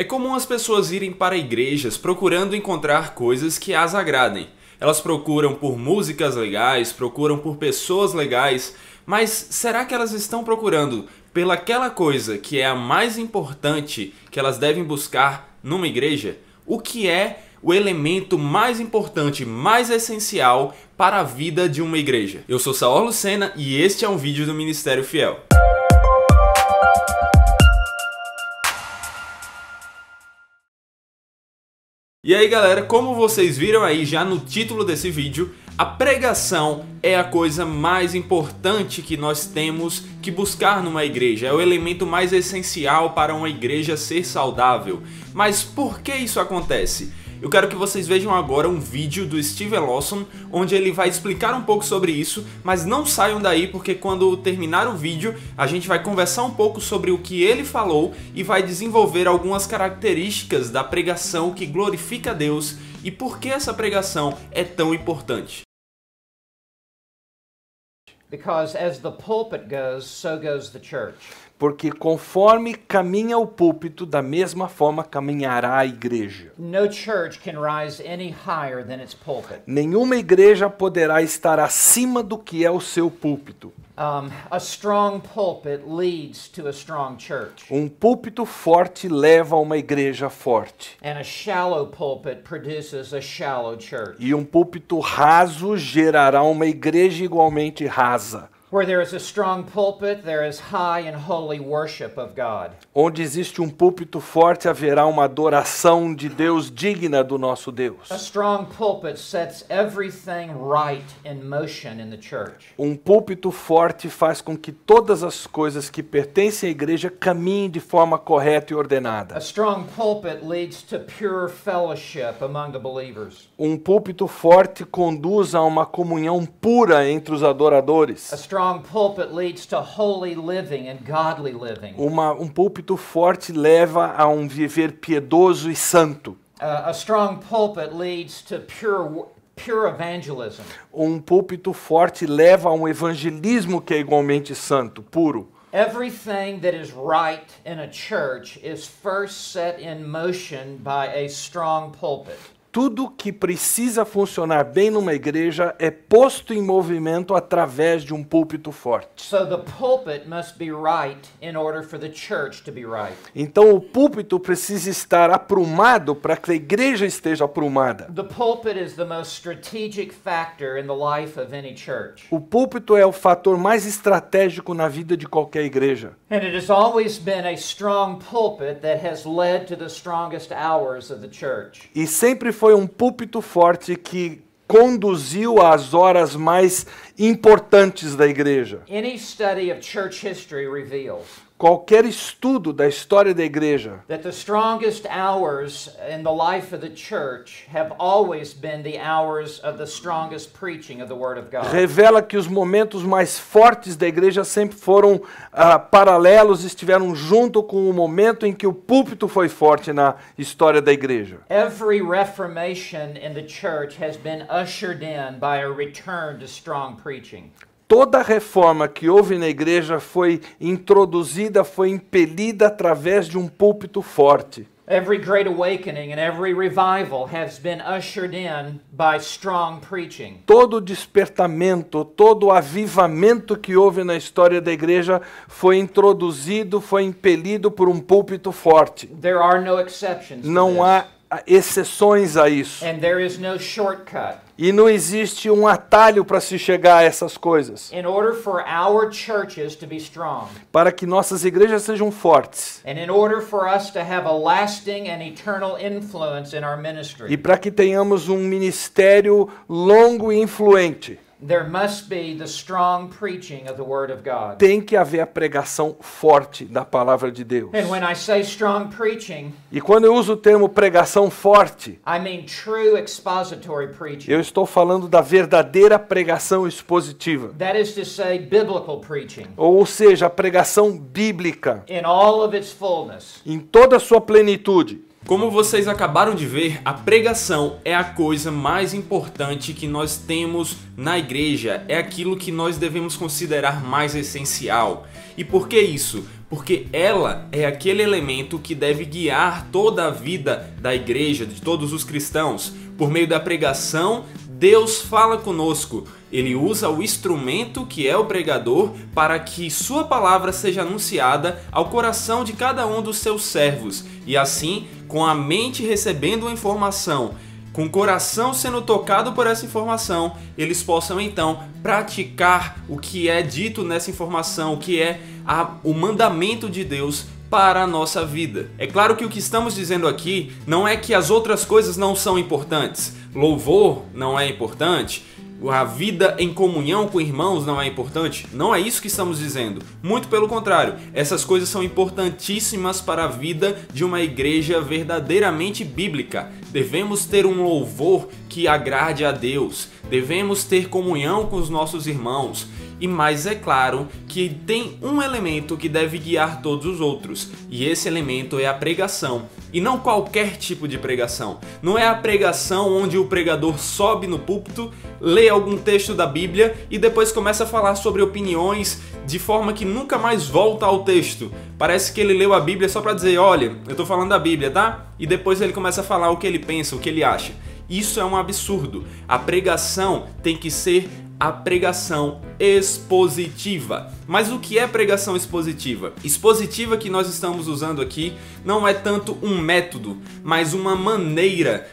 É comum as pessoas irem para igrejas procurando encontrar coisas que as agradem. Elas procuram por músicas legais, procuram por pessoas legais, mas será que elas estão procurando pelaquela coisa que é a mais importante que elas devem buscar numa igreja? O que é o elemento mais importante, mais essencial para a vida de uma igreja? Eu sou Saor Lucena e este é um vídeo do Ministério Fiel. E aí galera, como vocês viram aí já no título desse vídeo, a pregação é a coisa mais importante que nós temos que buscar numa igreja, é o elemento mais essencial para uma igreja ser saudável. Mas por que isso acontece? Eu quero que vocês vejam agora um vídeo do Steven Lawson, onde ele vai explicar um pouco sobre isso, mas não saiam daí porque quando terminar o vídeo, a gente vai conversar um pouco sobre o que ele falou e vai desenvolver algumas características da pregação que glorifica a Deus e por que essa pregação é tão importante. Because as the pulpit goes, so goes the church. Porque conforme caminha o púlpito, da mesma forma caminhará a igreja. No church can rise any higher than its pulpit. Nenhuma igreja poderá estar acima do que é o seu púlpito. A strong pulpit leads to a strong church. Um púlpito forte leva a uma igreja forte. And a shallow pulpit produces a shallow church. E um púlpito raso gerará uma igreja igualmente rasa. Where there is a strong pulpit, there is high and holy worship of God. Onde existe um púlpito forte, haverá uma adoração de Deus digna do nosso Deus. A strong pulpit sets everything right in motion in the church. Um púlpito forte faz com que todas as coisas que pertencem à igreja caminhem de forma correta e ordenada. A strong pulpit leads to pure fellowship among the believers. Um púlpito forte conduz a uma comunhão pura entre os adoradores. A strong pulpit leads to holy living and godly living. Um púlpito forte leva a um viver piedoso e santo. A strong pulpit leads to pure evangelism. Um púlpito forte leva a um evangelismo que é igualmente santo, puro. Everything that is right in a church is first set in motion by a strong pulpit. Tudo que precisa funcionar bem numa igreja é posto em movimento através de um púlpito forte. So the pulpit must be right in order for the church to be right. Então o púlpito precisa estar aprumado para que a igreja esteja aprumada. The pulpit is the most strategic factor in the life of any church. O púlpito é o fator mais estratégico na vida de qualquer igreja. And it has always been a strong pulpit that has led to the strongest hours of the church. E sempre foi um púlpito forte que conduziu às horas mais importantes da igreja. Any study of church history reveals Qualquer estudo da história da igreja that the strongest hours in the life of the church have always been the hours of the strongest preaching of the Word of God. revela que os momentos mais fortes da igreja sempre foram paralelos, estiveram junto com o momento em que o púlpito foi forte na história da igreja. Every reformation in the church has been ushered in by a return to strong preaching. Toda reforma que houve na igreja foi introduzida, foi impelida através de um púlpito forte. Every great awakening and every revival has been ushered in by strong preaching. Todo despertamento, todo avivamento que houve na história da igreja foi introduzido, foi impelido por um púlpito forte. There are no exceptions to Não this. há exceções a isso. And there is no shortcut. E não existe um atalho para se chegar a essas coisas. In order for our churches to be strong, Para que nossas igrejas sejam fortes and in order for us to have a lasting and eternal influence in our e ministry, para que tenhamos um ministério longo e influente, there must be the strong preaching of the Word of God. tem que haver a pregação forte da palavra de Deus. And when I say strong preaching, E quando eu uso o termo pregação forte, I mean true expository preaching. eu estou falando da verdadeira pregação expositiva. That is to say, biblical preaching Ou seja, a pregação bíblica in all of its fullness. em toda a sua plenitude. Como vocês acabaram de ver, a pregação é a coisa mais importante que nós temos na igreja, é aquilo que nós devemos considerar mais essencial. E por que isso? porque ela é aquele elemento que deve guiar toda a vida da igreja, de todos os cristãos. Por meio da pregação, Deus fala conosco. Ele usa o instrumento que é o pregador para que sua palavra seja anunciada ao coração de cada um dos seus servos. E assim, com a mente recebendo a informação, com o coração sendo tocado por essa informação, eles possam então praticar o que é dito nessa informação, o que é o mandamento de Deus para a nossa vida. É claro que o que estamos dizendo aqui não é que as outras coisas não são importantes. Louvor não é importante, a vida em comunhão com irmãos não é importante. Não é isso que estamos dizendo. Muito pelo contrário, essas coisas são importantíssimas para a vida de uma igreja verdadeiramente bíblica. Devemos ter um louvor que agrade a Deus. Devemos ter comunhão com os nossos irmãos. Mas é claro que tem um elemento que deve guiar todos os outros, e esse elemento é a pregação. E não qualquer tipo de pregação. Não é a pregação onde o pregador sobe no púlpito, lê algum texto da Bíblia e depois começa a falar sobre opiniões de forma que nunca mais volta ao texto. Parece que ele leu a Bíblia só para dizer, olha, eu tô falando da Bíblia, tá? E depois ele começa a falar o que ele pensa, o que ele acha. Isso é um absurdo. A pregação tem que ser a pregação expositiva. Mas o que é pregação expositiva? Expositiva que nós estamos usando aqui não é tanto um método, mas uma maneira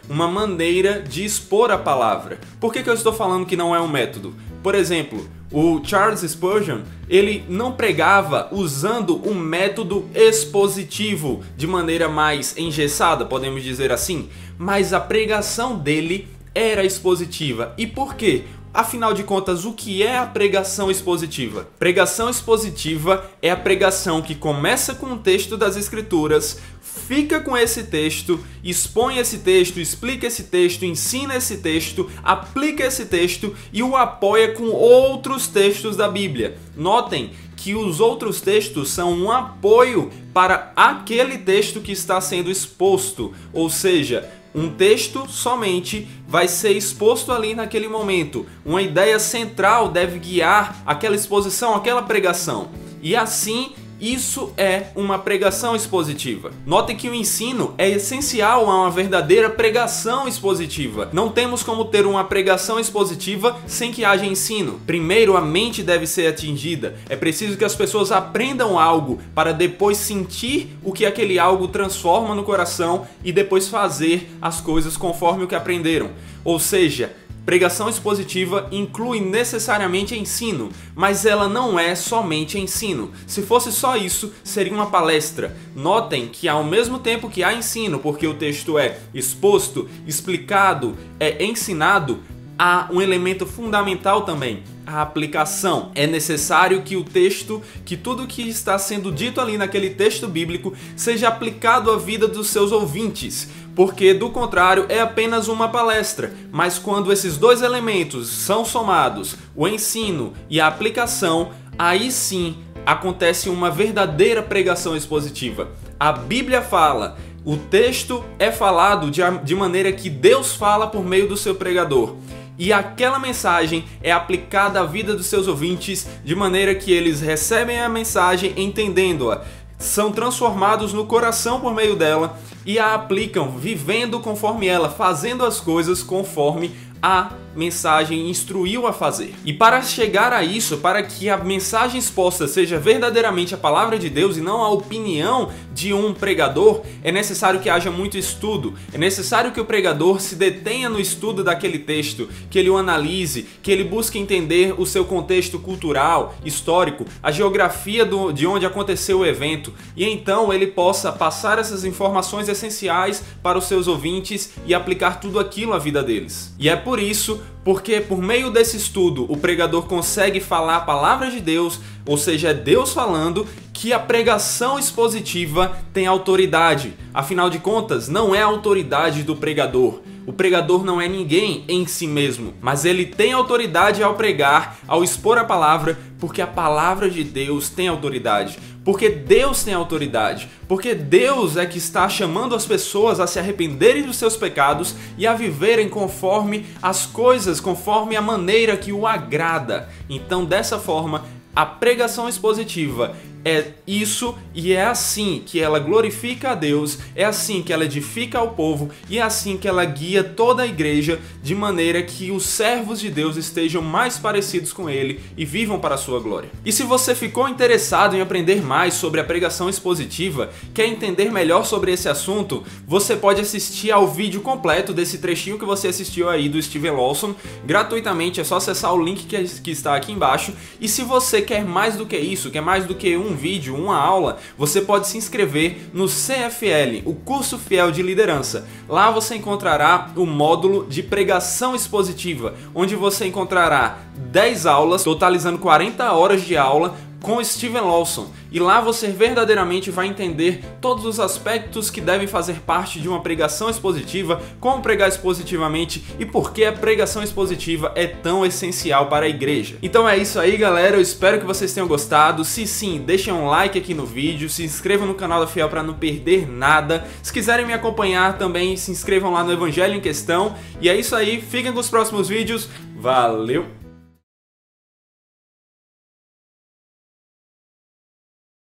de expor a palavra. Por que eu estou falando que não é um método? Por exemplo, o Charles Spurgeon, ele não pregava usando um método expositivo de maneira mais engessada, podemos dizer assim, mas a pregação dele era expositiva. E por quê? Afinal de contas, o que é a pregação expositiva? Pregação expositiva é a pregação que começa com um texto das Escrituras, fica com esse texto, expõe esse texto, explica esse texto, ensina esse texto, aplica esse texto e o apoia com outros textos da Bíblia. Notem que os outros textos são um apoio para aquele texto que está sendo exposto, ou seja, um texto somente vai ser exposto ali naquele momento. Uma ideia central deve guiar aquela exposição, aquela pregação. E assim, isso é uma pregação expositiva. Notem que o ensino é essencial a uma verdadeira pregação expositiva. Não temos como ter uma pregação expositiva sem que haja ensino. Primeiro, a mente deve ser atingida. É preciso que as pessoas aprendam algo para depois sentir o que aquele algo transforma no coração e depois fazer as coisas conforme o que aprenderam. Ou seja, pregação expositiva inclui necessariamente ensino, mas ela não é somente ensino. Se fosse só isso, seria uma palestra. Notem que ao mesmo tempo que há ensino, porque o texto é exposto, explicado, é ensinado, há um elemento fundamental também, a aplicação. É necessário que o texto, que tudo que está sendo dito ali naquele texto bíblico seja aplicado à vida dos seus ouvintes, porque do contrário é apenas uma palestra. Mas quando esses dois elementos são somados, o ensino e a aplicação, aí sim acontece uma verdadeira pregação expositiva. A Bíblia fala, o texto é falado de maneira que Deus fala por meio do seu pregador. E aquela mensagem é aplicada à vida dos seus ouvintes de maneira que eles recebem a mensagem entendendo-a, são transformados no coração por meio dela e a aplicam vivendo conforme ela, fazendo as coisas conforme a mensagem instruiu a fazer. E para chegar a isso, para que a mensagem exposta seja verdadeiramente a palavra de Deus e não a opinião de um pregador, é necessário que haja muito estudo. É necessário que o pregador se detenha no estudo daquele texto, que ele o analise, que ele busque entender o seu contexto cultural, histórico, a geografia de onde aconteceu o evento, e então ele possa passar essas informações essenciais para os seus ouvintes e aplicar tudo aquilo à vida deles. E é por isso, porque por meio desse estudo o pregador consegue falar a palavra de Deus, ou seja, é Deus falando, que a pregação expositiva tem autoridade. Afinal de contas, não é a autoridade do pregador. O pregador não é ninguém em si mesmo, mas ele tem autoridade ao pregar, ao expor a palavra, porque a palavra de Deus tem autoridade. Porque Deus tem autoridade, porque Deus é que está chamando as pessoas a se arrependerem dos seus pecados e a viverem conforme as coisas, conforme a maneira que o agrada. Então, dessa forma, a pregação expositiva é isso, e é assim que ela glorifica a Deus, é assim que ela edifica ao povo, e é assim que ela guia toda a igreja, de maneira que os servos de Deus estejam mais parecidos com ele e vivam para a sua glória. E se você ficou interessado em aprender mais sobre a pregação expositiva, quer entender melhor sobre esse assunto, você pode assistir ao vídeo completo desse trechinho que você assistiu aí do Steven Lawson, gratuitamente, é só acessar o link que está aqui embaixo. E se você quer mais do que isso, quer mais do que um vídeo, uma aula, você pode se inscrever no CFL, o Curso Fiel de Liderança. Lá você encontrará o módulo de pregação expositiva, onde você encontrará 10 aulas, totalizando 40 horas de aula com Steven Lawson. E lá você verdadeiramente vai entender todos os aspectos que devem fazer parte de uma pregação expositiva, como pregar expositivamente e por que a pregação expositiva é tão essencial para a igreja. Então é isso aí, galera, eu espero que vocês tenham gostado. Se sim, deixem um like aqui no vídeo, se inscrevam no canal da Fiel para não perder nada. Se quiserem me acompanhar também, se inscrevam lá no Evangelho em Questão. E é isso aí, fiquem com os próximos vídeos. Valeu!